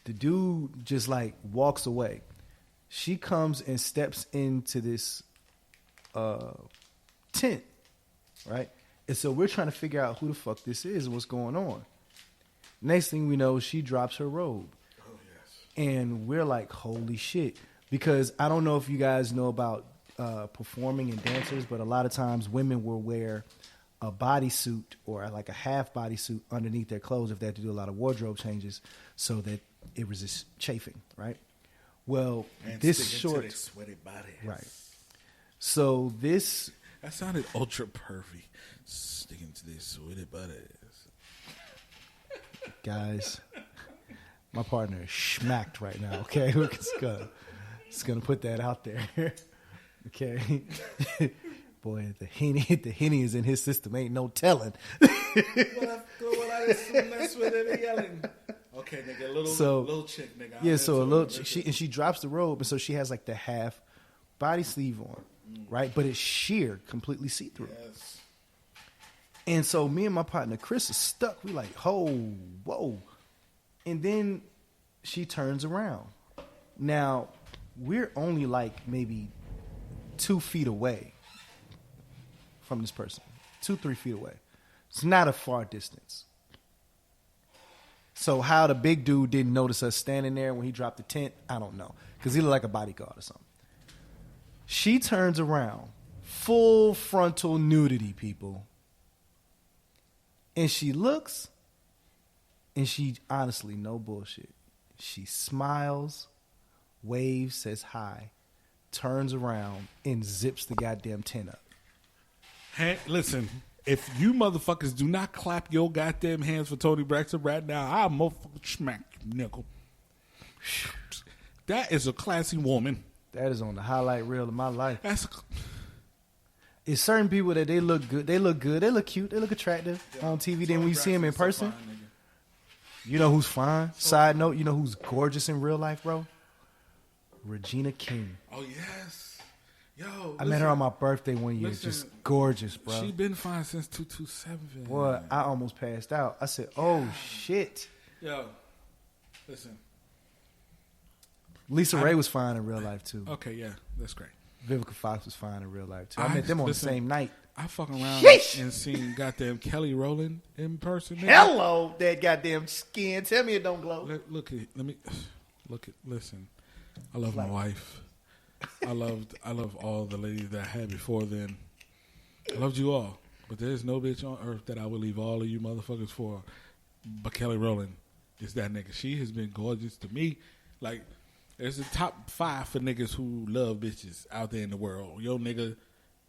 The dude just like walks away. She comes and steps into this tent, right? And so we're trying to figure out who the fuck this is and what's going on. Next thing we know, she drops her robe. Oh, yes. And we're like, holy shit. Because I don't know if you guys know about performing and dancers, but a lot of times women will wear a bodysuit or like a half bodysuit underneath their clothes if they have to do a lot of wardrobe changes so that it resists chafing, right? Well, and this short... to their sweaty bodies. Right. So this... That sounded ultra pervy. Sticking to their sweaty bodies. Guys, my partner is schmacked right now, okay? We're just gonna put that out there. Okay. Boy, the Henny is in his system. Ain't no telling. Okay, nigga, little chick, nigga. Yeah, so a little chick, she drops the robe, and so she has like the half body sleeve on, right? But it's sheer, completely see through. Yes. And so me and my partner Chris are stuck. We like, whoa. And then she turns around. Now, we're only like maybe 2 feet away from this person. 2-3 feet away. It's not a far distance. So how the big dude didn't notice us standing there when he dropped the tent, I don't know. Because he looked like a bodyguard or something. She turns around. Full frontal nudity, people. And she looks, and she, honestly, no bullshit. She smiles, waves, says hi, turns around, and zips the goddamn tent up. Hey, listen, if you motherfuckers do not clap your goddamn hands for Toni Braxton right now, I'll motherfucking smack you, nickel. That is a classy woman. That is on the highlight reel of my life. That's It's certain people that they look good. They look good. They look cute. They look attractive on TV. Then when you see them in person, you know who's fine. Side note, you know who's gorgeous in real life, bro? Regina King. Oh, yes. Yo, I met her on my birthday one year. Just gorgeous, bro. She been fine since 227. Boy, I almost passed out. I said, oh, shit. Yo, listen. Lisa Ray was fine in real life, too. Okay, yeah. That's great. Vivica Fox was fine in real life, too. I met them on the same night. I fucking around and seen goddamn Kelly Rowland in person. Nigga. Hello, that goddamn skin. Tell me it don't glow. Listen. I love my wife. I love all the ladies that I had before then. I loved you all. But there's no bitch on earth that I would leave all of you motherfuckers for. But Kelly Rowland is that nigga. She has been gorgeous to me. Like, there's a top 5 for niggas who love bitches out there in the world. Yo, nigga,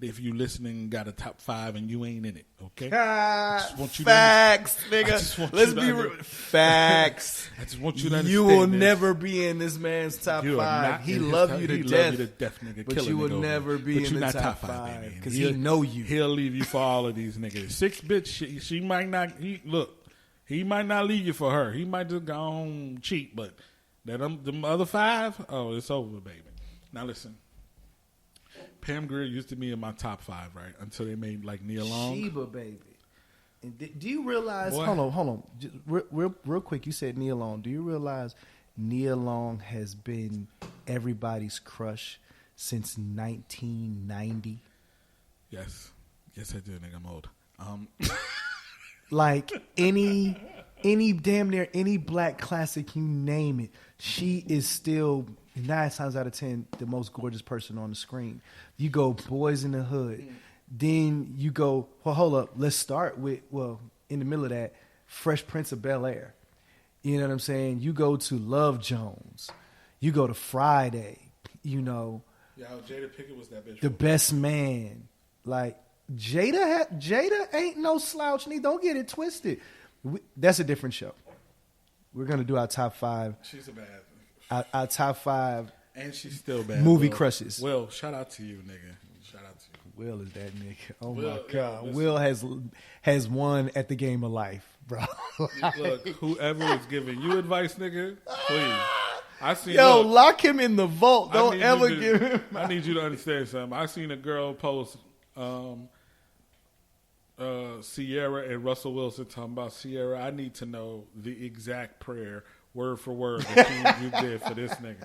if you listening, got a top 5 and you ain't in it, okay? Facts, nigga. Let's be real. Facts. I just want you to understand you will never be in this man's top 5. He love you to death, nigga. But you will never be in the top 5 because he know you. He'll leave you for all of these niggas. 6 bitch, she might not. He might not leave you for her. He might just go home cheap, but them other 5, oh, it's over, baby. Now listen. Pam Grier used to be in my top 5, right? Until they made like Nia Long. Sheba, baby. And do you realize? Boy. Hold on. Just real quick. You said Nia Long. Do you realize Nia Long has been everybody's crush since 1990? Yes, I do, nigga. I'm old. Like any damn near any black classic, you name it, she is still 9 times out of 10 the most gorgeous person on the screen. You go Boys in the Hood, then you go, well, hold up, let's start with, in the middle of that, Fresh Prince of Bel-Air. You know what I'm saying? You go to Love Jones, you go to Friday, you know. Yeah, Jada Pinkett was that bitch. The Best Man, like Jada ain't no slouch. Don't get it twisted. That's a different show. We're gonna do our top 5. She's a bad. Our top 5, and she's still bad. Movie crushes. Will, shout out to you, nigga. Shout out to you. Will is that nigga. Oh Will, my god, yeah, Will has won at the game of life, bro. Look, whoever is giving you advice, nigga, please. Lock him in the vault. Don't ever give him. I need you to understand something. I seen a girl post Sierra and Russell Wilson talking about Sierra. I need to know the exact prayer word for word that you did for this nigga.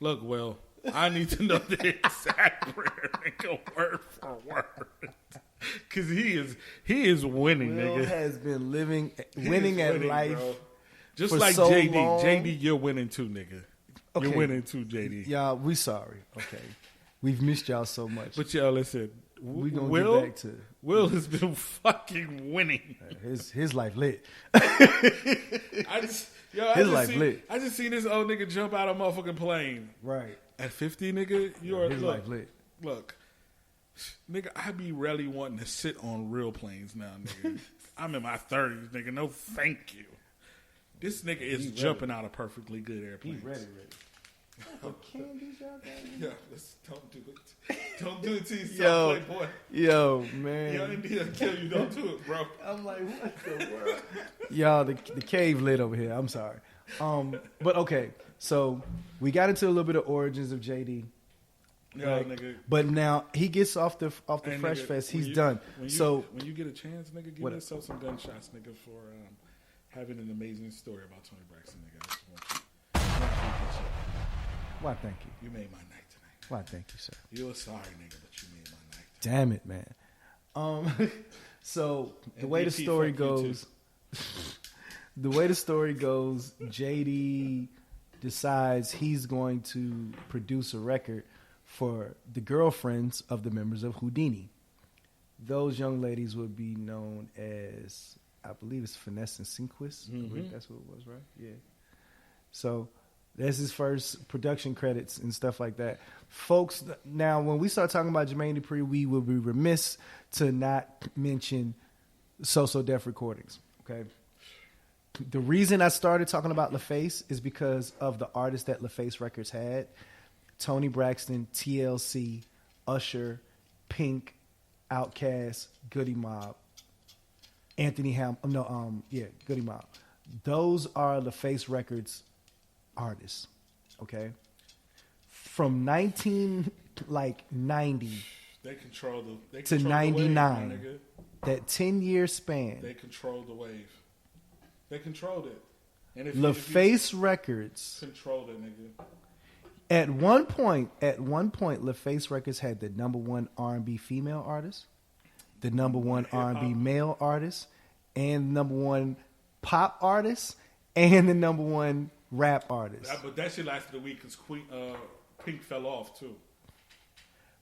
Look, Will, I need to know the exact prayer, nigga, word for word. Because he is winning, Will nigga. has been winning at life. Bro. Just for like so JD. long. JD, you're winning too, nigga. Okay. You're winning too, JD. Y'all, we sorry. Okay. We've missed y'all so much. But y'all, listen. We gonna Will, get back to Will has been fucking winning. his life lit. I just seen this old nigga jump out of a motherfucking plane. Right. At 50, nigga, His life lit. Look, nigga, I be really wanting to sit on real planes now, nigga. I'm in my 30s, nigga. No, thank you. This nigga is jumping out of perfectly good airplanes. He ready. Yeah, don't do it. Don't do it to yourself, Playboy. Yo, man. Yo, India kill you. Don't do it, bro. I'm like, what the world? Y'all, the cave lit over here. I'm sorry. But okay, so we got into a little bit of origins of JD. Right? Nigga. But now he gets off the Hey, Fresh nigga, Fest. He's done. When you get a chance, nigga, give yourself some gunshots, nigga, for having an amazing story about Toni Braxton, nigga. I just want you. Why, thank you. You made my night tonight. Why, thank you, sir. You're sorry, nigga, but you made my night. Damn it, man. So the way the story goes, JD decides he's going to produce a record for the girlfriends of the members of Houdini. Those young ladies would be known as, I believe it's Finesse and Sinquist. Mm-hmm. That's what it was, right? Yeah. So that's his first production credits and stuff like that. Folks, now when we start talking about Jermaine Dupri, we will be remiss to not mention So Def Recordings, okay? The reason I started talking about LaFace is because of the artists that LaFace Records had. Toni Braxton, TLC, Usher, Pink, Outkast, Goody Mob, Goody Mob. Those are LaFace Records artists, okay? From 1990 they control to 99, the wave, that 10-year span. They controlled the wave. They controlled it. And LaFace Records controlled it, nigga. At one point, LaFace Records had the number one R&B female artist, the number one R&B male artist, and number one pop artist, and the number one rap artist. But that shit lasted a week because Pink fell off too.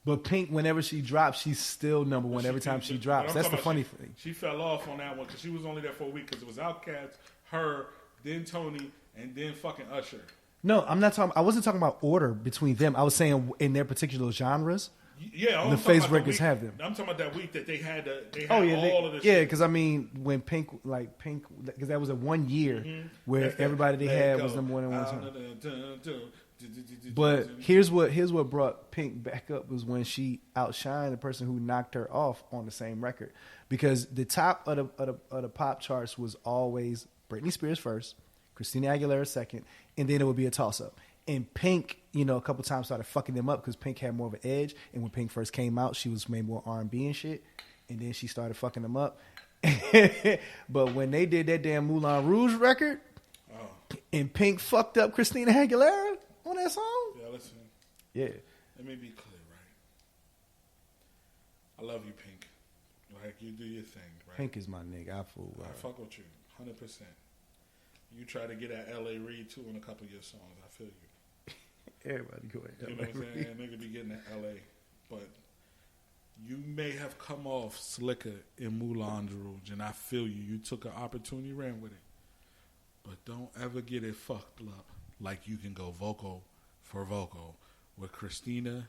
But Pink, whenever she drops, she's still number one every time she drops. That's the funny thing. She fell off on that one because she was only there for a week because it was Outkast, her, then Toni, and then fucking Usher. No, I'm not talking. I wasn't talking about order between them. I was saying in their particular genres. Yeah, LaFace Records have them. I'm talking about that week that they had all of the shit. Yeah, because I mean, when Pink, because that was a 1 year where everybody they had was number one at one time. But here's what brought Pink back up was when she outshined the person who knocked her off on the same record, because the top of the pop charts was always Britney Spears first, Christina Aguilera second, and then it would be a toss up. And Pink, a couple times started fucking them up because Pink had more of an edge. And when Pink first came out, she was made more R&B and shit. And then she started fucking them up. But when they did that damn Moulin Rouge record, and Pink fucked up Christina Aguilera on that song. Yeah, listen. Yeah. Let me be clear, right? I love you, Pink. Like, you do your thing, right? Pink is my nigga. I fool. I fuck with you, 100%. You try to get at L.A. Reid, too, on a couple of your songs. I feel you. Everybody go ahead. You know what I'm saying? Nigga be getting at L.A. But you may have come off slicker in Moulin Rouge, and I feel you. You took an opportunity, ran with it. But don't ever get it fucked up like you can go vocal for vocal with Christina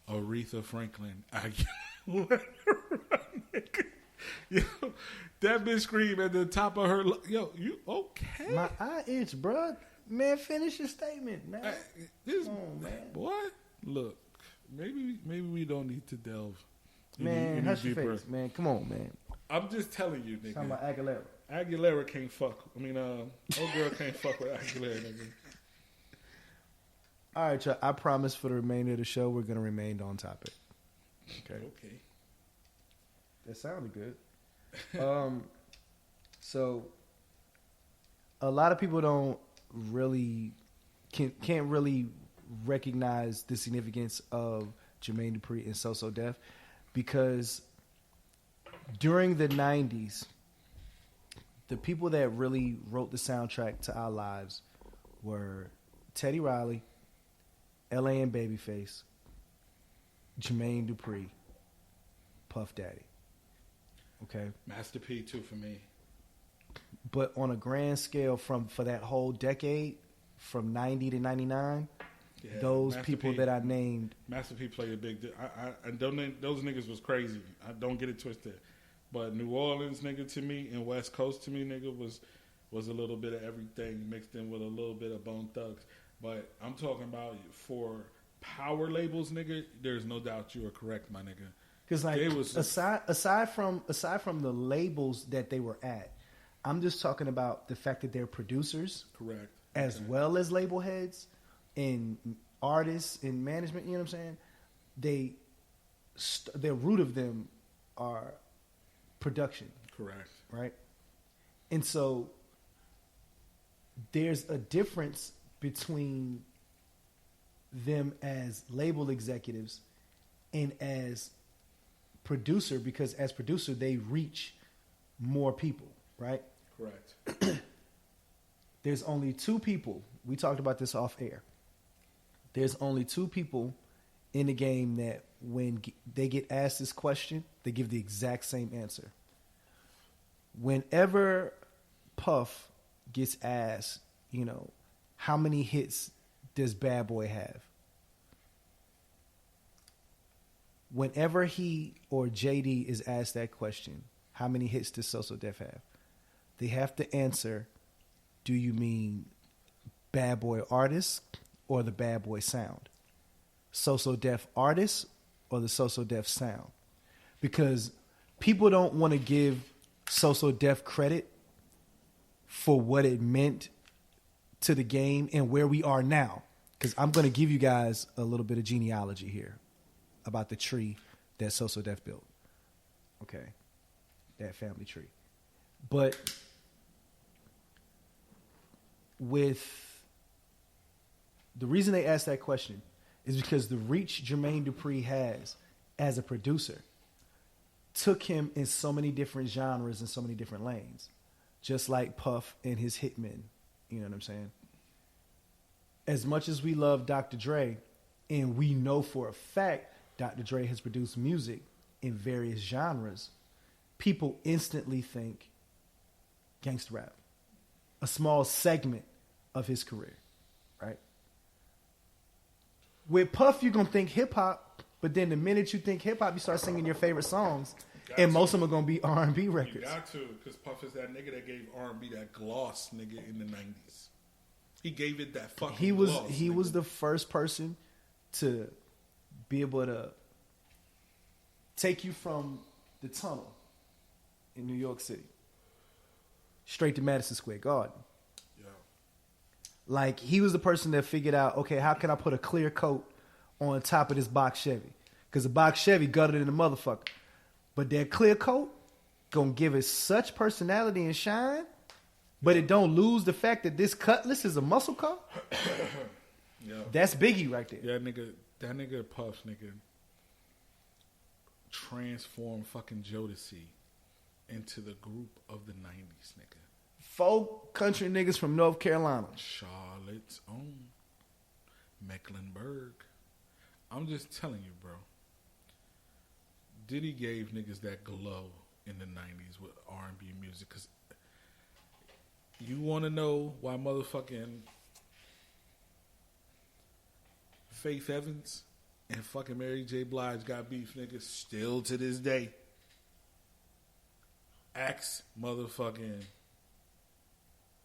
Aretha Franklin. Yo, that bitch scream at the top of her. Yo, you okay? My eye itch, bro. Man, finish your statement, man. Come on, man. Boy, look, maybe we don't need to delve. Man, hush your face, man. Come on, man. I'm just telling you, nigga. Talking about Aguilera. Aguilera can't fuck. Old girl can't fuck with Aguilera, nigga. All right, y'all. I promise for the remainder of the show, we're going to remain on topic. Okay. That sounded good. So, a lot of people don't really can't really recognize the significance of Jermaine Dupri and So So Def, because during the 90s, the people that really wrote the soundtrack to our lives were Teddy Riley, L.A. and Babyface, Jermaine Dupri, Puff Daddy. Okay? Master P, too, for me. But on a grand scale, for that whole decade, from 90 to 99, those Master people P, that I named... Master P played a big... and those niggas was crazy. I don't get it twisted. But New Orleans, nigga, to me, and West Coast, to me, nigga, was a little bit of everything mixed in with a little bit of Bone Thugs. But I'm talking about for power labels, nigga, there's no doubt you are correct, my nigga. Because like aside from the labels that they were at, I'm just talking about the fact that they're producers, correct, as well as label heads and artists and management. You know what I'm saying? The root of them are production, correct, right? And so there's a difference between them as label executives and as producer, because as producer they reach more people, right? Correct. There's only two people, we talked about this off air, there's only two people in the game that when they get asked this question, they give the exact same answer. Whenever Puff gets asked, you know, how many hits does Bad Boy have? Whenever he or JD is asked that question, how many hits does So So Def have? They have to answer, do you mean Bad Boy artist or the Bad Boy sound? So So Def artist or the So So Def sound? Because people don't want to give So So Def credit for what it meant to the game and where we are now. Because I'm going to give you guys a little bit of genealogy here about the tree that So So Def built. Okay. That family tree. But with the reason they asked that question is because the reach Jermaine Dupri has as a producer took him in so many different genres and so many different lanes. Just like Puff and his hitmen. You know what I'm saying? As much as we love Dr. Dre, and we know for a fact Dr. Dre has produced music in various genres, people instantly think gangsta rap. A small segment of his career, right? With Puff, you're going to think hip-hop, but then the minute you think hip-hop, you start singing your favorite songs, and most of them are going to be R&B records. You got to, because Puff is that nigga that gave R&B that gloss, nigga, in the 90s. He gave it that fucking gloss. He was the first person to be able to take you from the tunnel in New York City straight to Madison Square Garden. Yeah. Like, he was the person that figured out, okay, how can I put a clear coat on top of this box Chevy? Because the box Chevy gutted in the motherfucker. But that clear coat gonna give it such personality and shine, but it don't lose the fact that this Cutlass is a muscle car. Yeah. That's Biggie right there. Yeah, that nigga Puff, nigga, transformed fucking Jodeci into the group of the 90s, nigga. Folk country niggas from North Carolina. Charlotte's own. Mecklenburg. I'm just telling you, bro. Diddy gave niggas that glow in the 90s with R&B music. Because you want to know why motherfucking Faith Evans and fucking Mary J. Blige got beef, niggas, still to this day. Ask motherfucking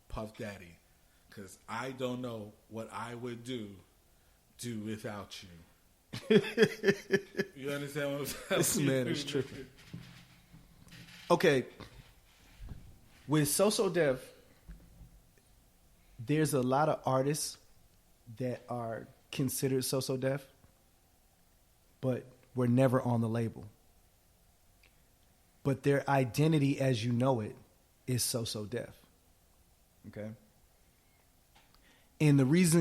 Puff Daddy. Because I don't know what I would do without you. You understand what I'm saying? This man is tripping. Okay. With So So Def, there's a lot of artists that are considered So So Def, but were never on the label. But their identity as you know it is So So Def. Okay? And the reason